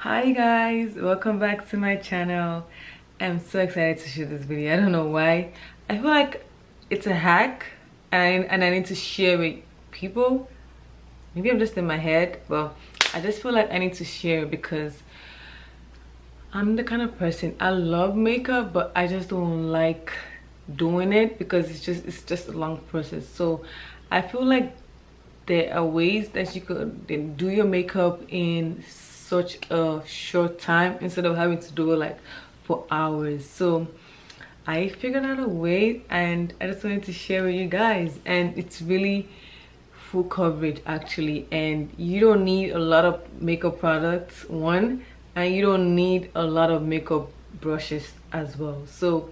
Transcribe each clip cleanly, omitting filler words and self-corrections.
Hi guys, welcome back to my channel. I'm so excited to shoot this video. I don't know why. I feel like it's a hack and I need to share with people. Maybe I'm just in my head. Well, I just feel like I need to share because I'm the kind of person, I love makeup, but I just don't like doing it because it's just a long process. So I feel like there are ways that you could do your makeup in such a short time instead of having to do it like for hours. So I figured out a way and I just wanted to share with you guys, and it's really full coverage actually, and you don't need a lot of makeup products, one, and you don't need a lot of makeup brushes as well. So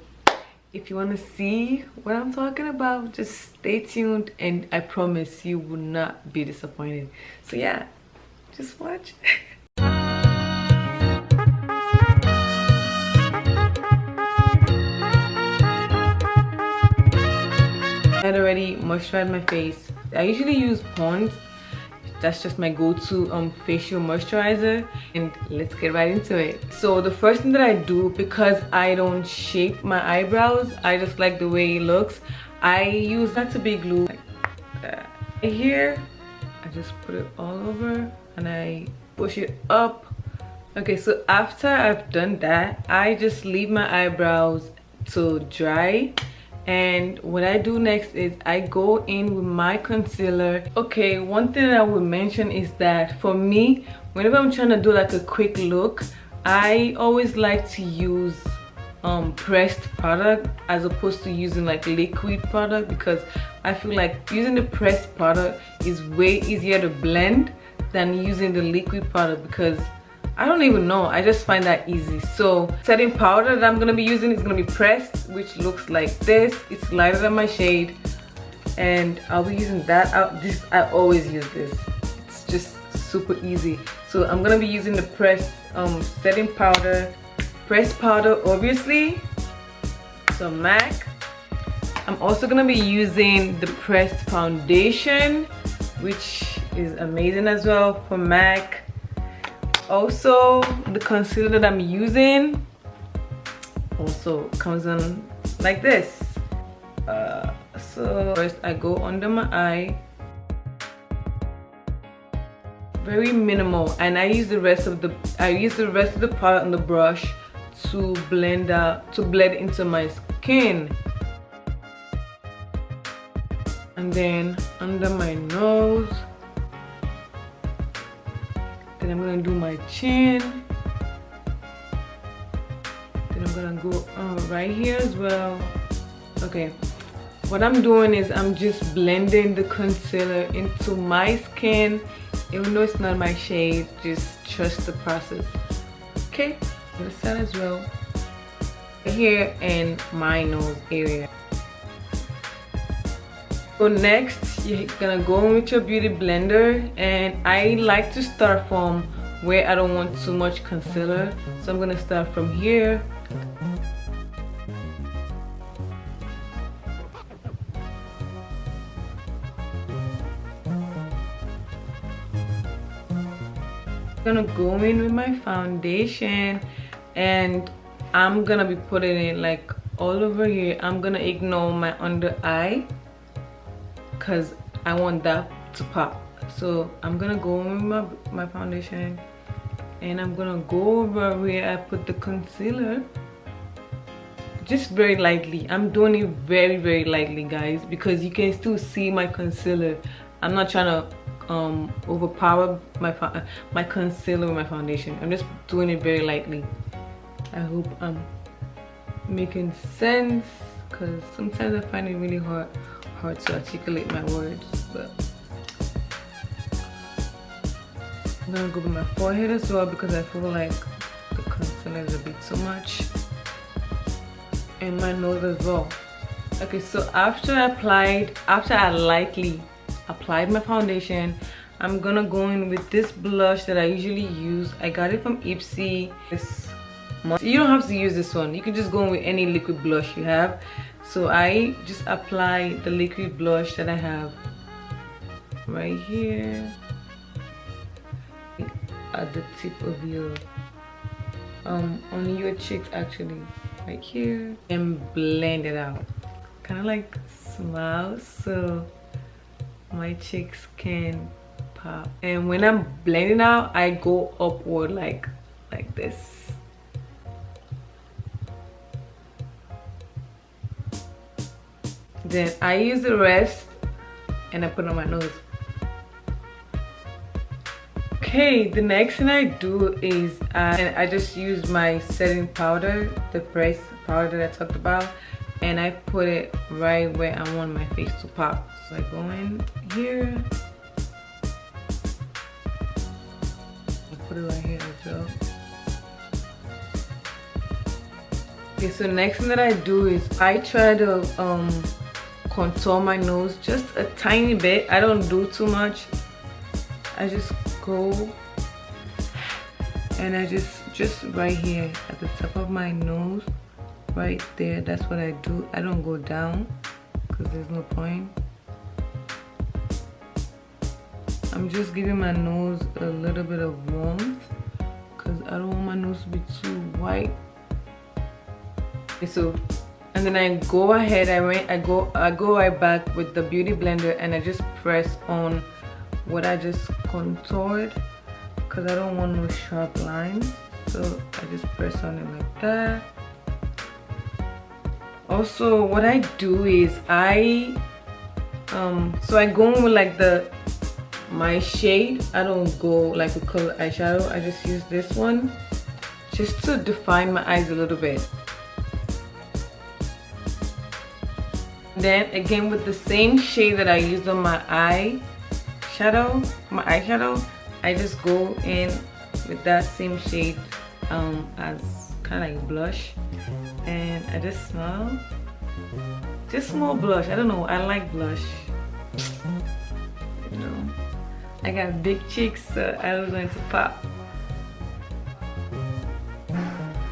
if you want to see what I'm talking about, just stay tuned and I promise you will not be disappointed. So yeah, just watch. I had already moisturized my face. I usually use Pond's. That's just my go-to facial moisturizer, and let's get right into it. So the first thing that I do, because I don't shape my eyebrows, I just like the way it looks, I use not to be glue like that. Here I just put it all over and I push it up. Okay, so after I've done that, I just leave my eyebrows to dry. And what I do next is I go in with my concealer. Okay, one thing that I would mention is that for me, whenever I'm trying to do like a quick look, I always like to use pressed product as opposed to using like liquid product, because I feel like using the pressed product is way easier to blend than using the liquid product, because I don't even know, I just find that easy. So setting powder that I'm gonna be using is gonna be pressed, which looks like this. It's lighter than my shade, and I'll be using that. I always use this. It's just super easy. So I'm gonna be using the pressed setting powder, pressed powder obviously, some MAC. I'm also gonna be using the pressed foundation, which is amazing as well, for MAC. Also, the concealer that I'm using also comes in like this. So first I go under my eye, very minimal, and I use the rest of the product on the brush to blend into my skin. And then under my nose. Then I'm gonna do my chin. Then I'm gonna go right here as well. Okay, what I'm doing is I'm just blending the concealer into my skin, even though it's not my shade. Just trust the process. Okay, this side as well. Here and my nose area. So next, you're gonna go in with your beauty blender, and I like to start from where I don't want too much concealer. So I'm gonna start from here. I'm gonna go in with my foundation, and I'm gonna be putting it like all over here. I'm gonna ignore my under eye because I want that to pop. So I'm gonna go in with my foundation, and I'm gonna go over where I put the concealer, just very lightly. I'm doing it very lightly, guys, because you can still see my concealer. I'm not trying to overpower my concealer with my foundation. I'm just doing it very lightly. I hope I'm making sense, because sometimes I find it really hard to articulate my words. But I'm gonna go with my forehead as well, because I feel like the concealer is a bit too much, and my nose as well. Okay, so after I lightly applied my foundation, I'm gonna go in with this blush that I usually use. I got it from Ipsy. You don't have to use this one, you can just go in with any liquid blush you have. So I just apply the liquid blush that I have right here. at the tip of your on your cheeks, actually, right here, and blend it out. Kind of like smile so my cheeks can pop. And when I'm blending out, I go upward like this. Then I use the rest and I put it on my nose. Okay, the next thing I do is I just use my setting powder, the pressed powder that I talked about, and I put it right where I want my face to pop. So I go in here, I put it right here as well. Okay, so next thing that I do is I try to contour my nose just a tiny bit. I don't do too much. I just go and I just right here at the top of my nose, right there. That's what I do. I don't go down because there's no point. I'm just giving my nose a little bit of warmth because I don't want my nose to be too white. Okay, so and then I go ahead, I go right back with the beauty blender and I just press on what I just contoured because I don't want no sharp lines. So I just press on it like that. Also, what I do is I go in with like my shade. I don't go like with color eyeshadow. I just use this one just to define my eyes a little bit. Then again with the same shade that I used on my eyeshadow, I just go in with that same shade as kind of like blush, and I just smile. Just small blush. I don't know. I like blush. You know, I got big cheeks, so I was going to pop.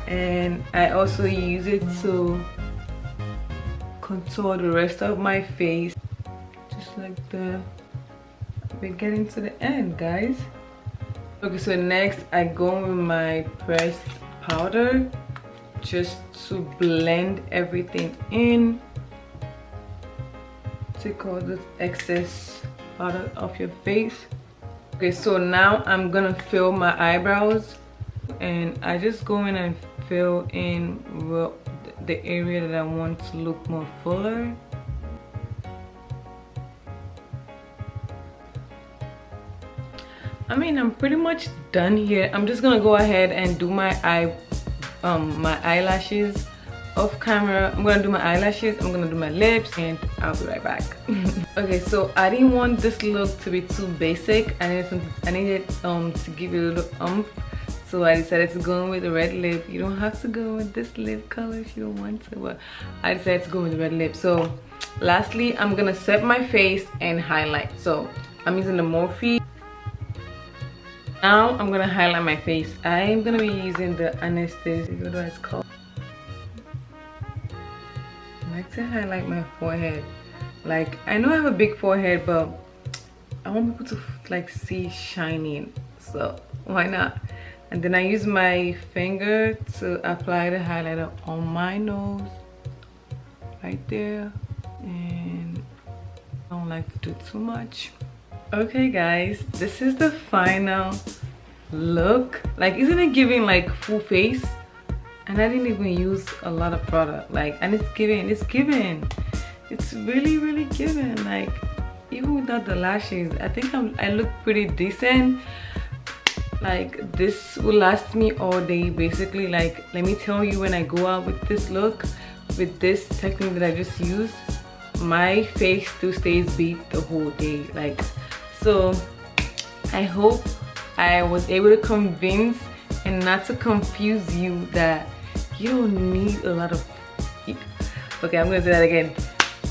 And I also use it to contour the rest of my face, just like that. We're getting to the end, guys. Okay, so next I go with my pressed powder just to blend everything in. Take all this excess powder off your face. Okay, so now I'm gonna fill my eyebrows, and I just go in and fill in the area that I want to look more fuller. I mean, I'm pretty much done here. I'm just gonna go ahead and do my eyelashes off camera. I'm gonna do my eyelashes, I'm gonna do my lips, and I'll be right back. Okay, so I didn't want this look to be too basic. I needed to give it a little oomph. So I decided to go in with the red lip. You don't have to go with this lip color if you don't want to, but I decided to go with the red lip. So lastly, I'm gonna set my face and highlight. So I'm using the Morphe. Now I'm gonna highlight my face. I am gonna be using the Anastasia, what it's called. I like to highlight my forehead. Like, I know I have a big forehead, but I want people to like see shining. So why not? And then I use my finger to apply the highlighter on my nose, right there. And I don't like to do too much. Okay guys, this is the final look. Like, isn't it giving like full face? And I didn't even use a lot of product. Like, and it's giving. It's really giving. Like, even without the lashes, I think I look pretty decent. Like, this will last me all day basically. Like, let me tell you, when I go out with this look, with this technique that I just used, my face still stays beat the whole day. Like, so I hope I was able to convince and not to confuse you that you don't need a lot of, okay, I'm gonna say that again.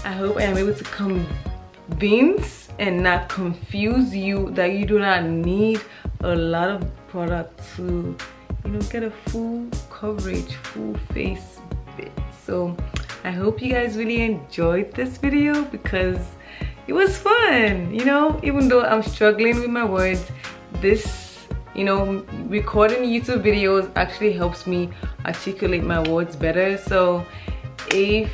I hope I am able to convince and not confuse you that you do not need a lot of product to, you know, get a full coverage, full face bit. So I hope you guys really enjoyed this video, because it was fun, you know. Even though I'm struggling with my words, this you know, recording YouTube videos actually helps me articulate my words better. So if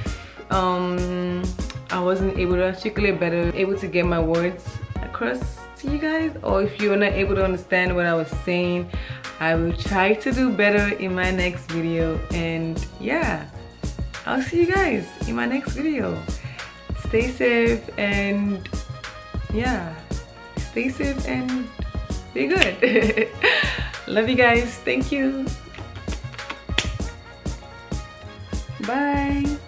I wasn't able to articulate better, able to get my words across to you guys, or if you were not able to understand what I was saying, I will try to do better in my next video. And yeah, I'll see you guys in my next video. Stay safe, and yeah, stay safe and be good. Love you guys. Thank you. Bye.